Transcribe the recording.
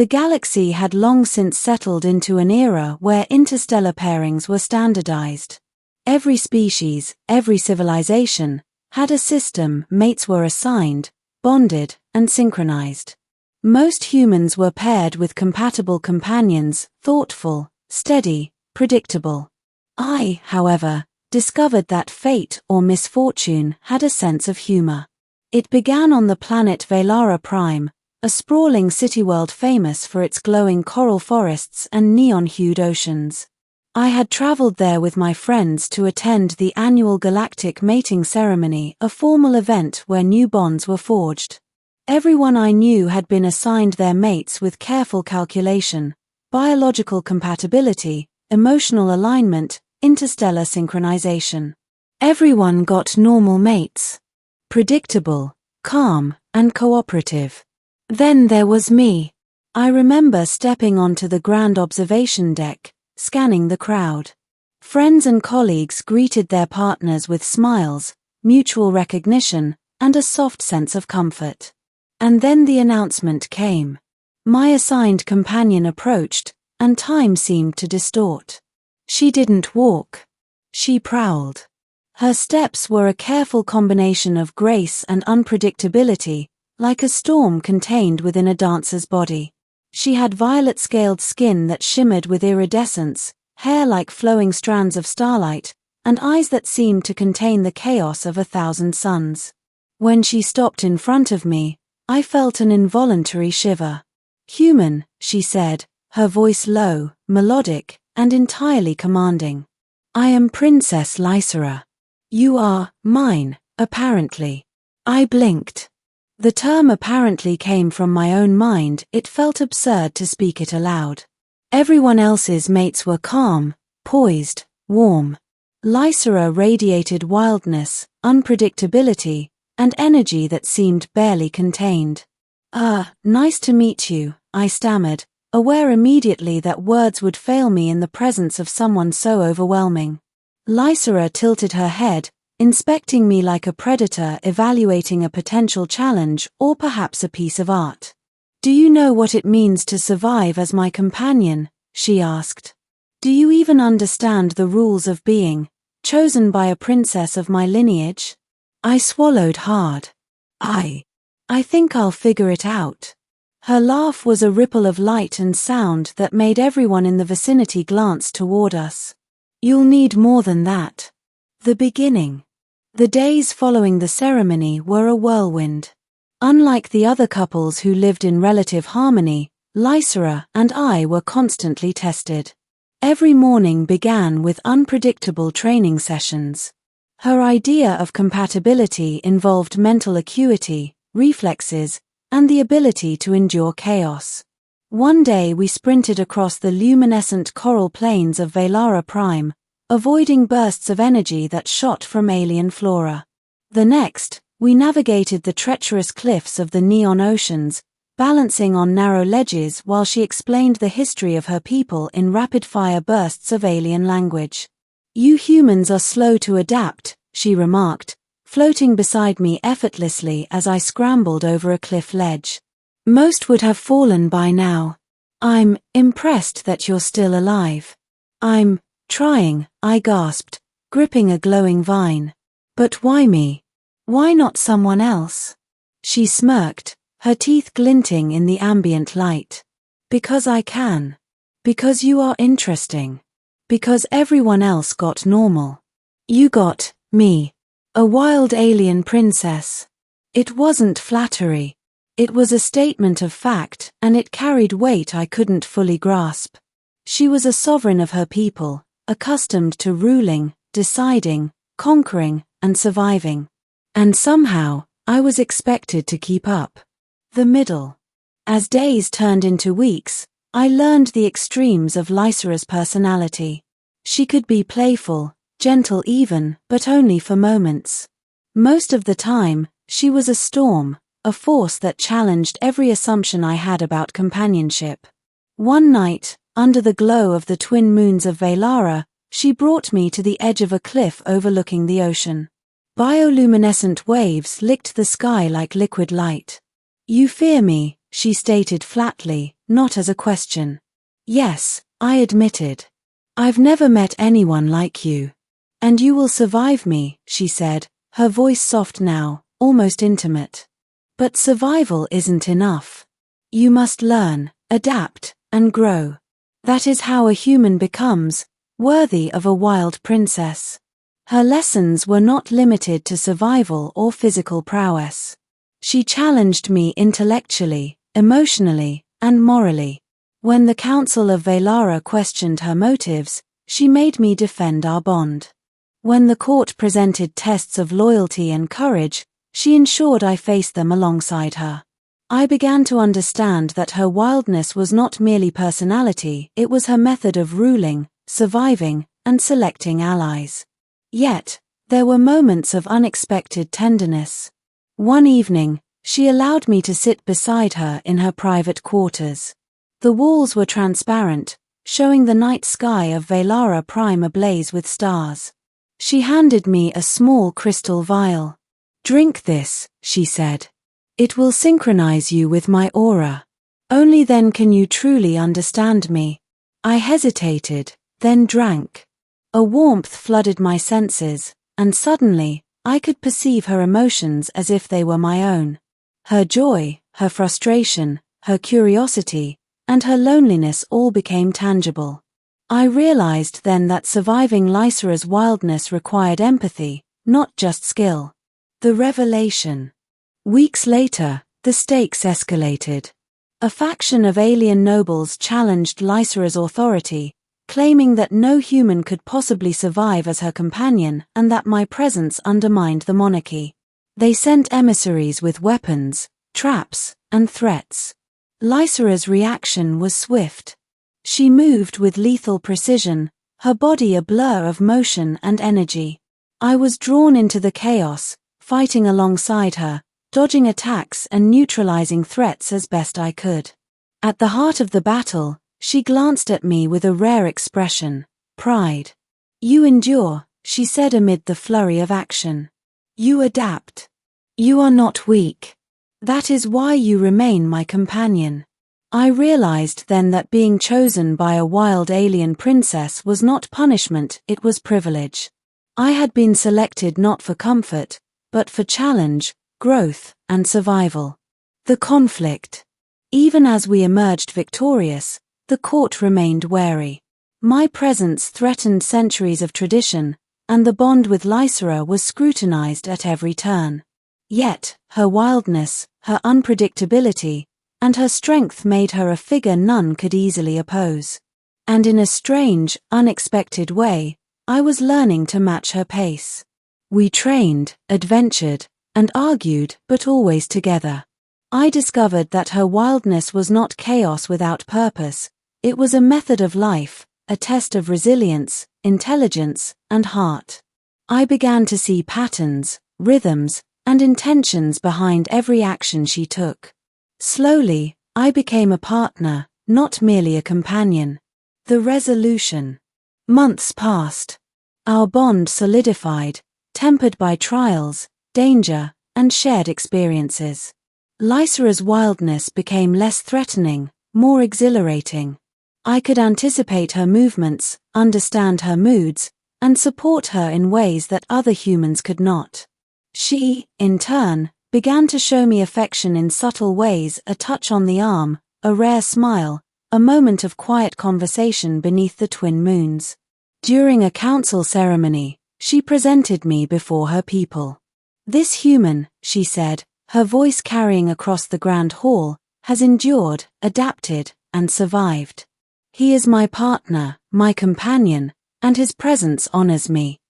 The galaxy had long since settled into an era where interstellar pairings were standardized. Every species, every civilization, had a system. Mates were assigned, bonded, and synchronized. Most humans were paired with compatible companions, thoughtful, steady, predictable. I, however, discovered that fate or misfortune had a sense of humor. It began on the planet Velara Prime, a sprawling city-world famous for its glowing coral forests and neon-hued oceans. I had traveled there with my friends to attend the annual galactic mating ceremony, a formal event where new bonds were forged. Everyone I knew had been assigned their mates with careful calculation, biological compatibility, emotional alignment, interstellar synchronization. Everyone got normal mates. Predictable, calm, and cooperative. Then there was me. I remember stepping onto the grand observation deck, scanning the crowd. Friends and colleagues greeted their partners with smiles, mutual recognition, and a soft sense of comfort. And then the announcement came. My assigned companion approached, and time seemed to distort. She didn't walk. She prowled. Her steps were a careful combination of grace and unpredictability, like a storm contained within a dancer's body. She had violet-scaled skin that shimmered with iridescence, hair like flowing strands of starlight, and eyes that seemed to contain the chaos of 1,000 suns. When she stopped in front of me, I felt an involuntary shiver. "Human," she said, her voice low, melodic, and entirely commanding. "I am Princess Lysera. You are mine, apparently." I blinked. The term apparently came from my own mind. It felt absurd to speak it aloud. Everyone else's mates were calm, poised, warm. Lysera radiated wildness, unpredictability, and energy that seemed barely contained. Nice to meet you," I stammered, aware immediately that words would fail me in the presence of someone so overwhelming. Lysera tilted her head, inspecting me like a predator evaluating a potential challenge or perhaps a piece of art. "Do you know what it means to survive as my companion?" she asked. "Do you even understand the rules of being chosen by a princess of my lineage?" I swallowed hard. I think I'll figure it out." Her laugh was a ripple of light and sound that made everyone in the vicinity glance toward us. "You'll need more than that." The beginning. The days following the ceremony were a whirlwind. Unlike the other couples who lived in relative harmony, Lysera and I were constantly tested. Every morning began with unpredictable training sessions. Her idea of compatibility involved mental acuity, reflexes, and the ability to endure chaos. One day we sprinted across the luminescent coral plains of Velara Prime, avoiding bursts of energy that shot from alien flora. The next, we navigated the treacherous cliffs of the neon oceans, balancing on narrow ledges while she explained the history of her people in rapid-fire bursts of alien language. "You humans are slow to adapt," she remarked, floating beside me effortlessly as I scrambled over a cliff ledge. "Most would have fallen by now. I'm impressed that you're still alive." "I'm trying," I gasped, gripping a glowing vine. "But why me? Why not someone else?" She smirked, her teeth glinting in the ambient light. "Because I can. Because you are interesting. Because everyone else got normal. You got me. A wild alien princess." It wasn't flattery. It was a statement of fact, and it carried weight I couldn't fully grasp. She was a sovereign of her people, accustomed to ruling, deciding, conquering, and surviving. And somehow, I was expected to keep up. The middle. As days turned into weeks, I learned the extremes of Lysera's personality. She could be playful, gentle even, but only for moments. Most of the time, she was a storm, a force that challenged every assumption I had about companionship. One night, under the glow of the twin moons of Velara, she brought me to the edge of a cliff overlooking the ocean. Bioluminescent waves licked the sky like liquid light. "You fear me," she stated flatly, not as a question. Yes, I admitted. I've never met anyone like you. And you will survive me, she said, her voice soft now, almost intimate. But survival isn't enough. You must learn, adapt, and grow. That is how a human becomes worthy of a wild princess. Her lessons were not limited to survival or physical prowess. She challenged me intellectually, emotionally, and morally. When the Council of Velara questioned her motives, she made me defend our bond. When the court presented tests of loyalty and courage, she ensured I faced them alongside her. I began to understand that her wildness was not merely personality, it was her method of ruling, surviving, and selecting allies. Yet, there were moments of unexpected tenderness. One evening, she allowed me to sit beside her in her private quarters. The walls were transparent, showing the night sky of Velara Prime ablaze with stars. She handed me a small crystal vial. "Drink this," she said. "It will synchronize you with my aura. Only then can you truly understand me." I hesitated, then drank. A warmth flooded my senses, and suddenly, I could perceive her emotions as if they were my own. Her joy, her frustration, her curiosity, and her loneliness all became tangible. I realized then that surviving Lysera's wildness required empathy, not just skill. The revelation. Weeks later, the stakes escalated. A faction of alien nobles challenged Lysera's authority, claiming that no human could possibly survive as her companion and that my presence undermined the monarchy. They sent emissaries with weapons, traps, and threats. Lysera's reaction was swift. She moved with lethal precision, her body a blur of motion and energy. I was drawn into the chaos, fighting alongside her, dodging attacks and neutralizing threats as best I could. At the heart of the battle, she glanced at me with a rare expression, pride. "You endure," she said amid the flurry of action. "You adapt. You are not weak. That is why you remain my companion." I realized then that being chosen by a wild alien princess was not punishment, it was privilege. I had been selected not for comfort, but for challenge, growth, and survival. The conflict. Even as we emerged victorious, the court remained wary. My presence threatened centuries of tradition, and the bond with Lysera was scrutinized at every turn. Yet, her wildness, her unpredictability, and her strength made her a figure none could easily oppose. And in a strange, unexpected way, I was learning to match her pace. We trained, adventured, and argued, but always together. I discovered that her wildness was not chaos without purpose, it was a method of life, a test of resilience, intelligence, and heart. I began to see patterns, rhythms, and intentions behind every action she took. Slowly, I became a partner, not merely a companion. The resolution. Months passed. Our bond solidified, tempered by trials, danger, and shared experiences. Lysera's wildness became less threatening, more exhilarating. I could anticipate her movements, understand her moods, and support her in ways that other humans could not. She, in turn, began to show me affection in subtle ways, a touch on the arm, a rare smile, a moment of quiet conversation beneath the twin moons. During a council ceremony, she presented me before her people. "This human," she said, her voice carrying across the grand hall, "has endured, adapted, and survived. He is my partner, my companion, and his presence honors me.